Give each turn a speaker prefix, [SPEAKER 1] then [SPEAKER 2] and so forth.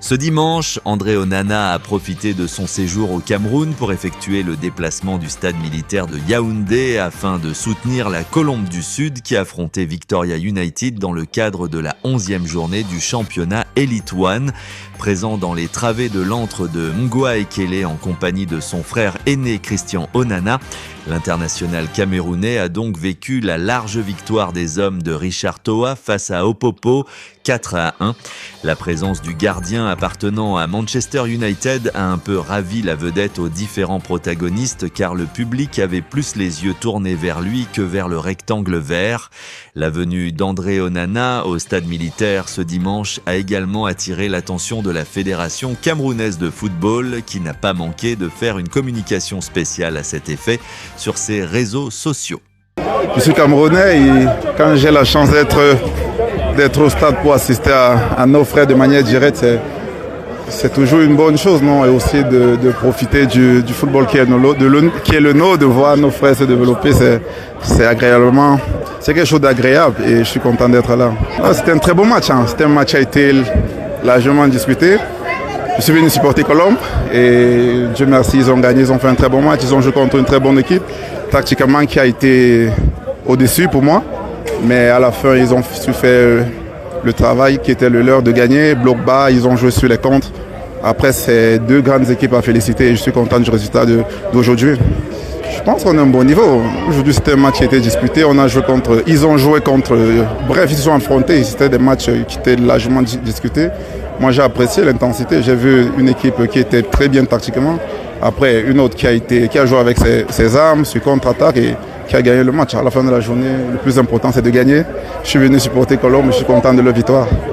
[SPEAKER 1] Ce dimanche, André Onana a profité de son séjour au Cameroun pour effectuer le déplacement du stade militaire de Yaoundé afin de soutenir la Colombe du Sud qui affrontait Victoria United dans le cadre de la 11e journée du championnat Elite One. Présent dans les travées de l'antre de Mgoa Ekele en compagnie de son frère aîné Christian Onana, l'international camerounais a donc vécu la large victoire des hommes de Richard Toa face à Opopo, 4-1. La présence du gardien appartenant à Manchester United a un peu ravi la vedette aux différents protagonistes car le public avait plus les yeux tournés vers lui que vers le rectangle vert. La venue d'André Onana au stade militaire ce dimanche a également attiré l'attention de la Fédération camerounaise de football qui n'a pas manqué de faire une communication spéciale à cet effet sur ses réseaux sociaux.
[SPEAKER 2] Je suis camerounais et quand j'ai la chance d'être au stade pour assister à nos frères de manière directe, c'est toujours une bonne chose, non? Et aussi de profiter du football qui est le nôtre, de voir nos frères se développer, c'est agréablement, c'est quelque chose d'agréable et je suis content d'être là. C'était un très beau match, hein. C'était un match qui a été largement disputé. Je suis venu supporter Colombe et Dieu merci, ils ont gagné, ils ont fait un très bon match, ils ont joué contre une très bonne équipe, tactiquement qui a été au-dessus pour moi, mais à la fin ils ont su faire le travail qui était le leur de gagner, bloc bas, ils ont joué sur les contres. Après c'est deux grandes équipes à féliciter et je suis content du résultat d'aujourd'hui. Je pense qu'on a un bon niveau. Aujourd'hui c'était un match qui a été disputé, ils ont joué contre, bref ils se sont affrontés, c'était des matchs qui étaient largement discutés. Moi j'ai apprécié l'intensité, j'ai vu une équipe qui était très bien tactiquement, après une autre qui a joué avec ses armes, sur contre-attaque et qui a gagné le match. À la fin de la journée, le plus important c'est de gagner. Je suis venu supporter Colombe, je suis content de leur victoire.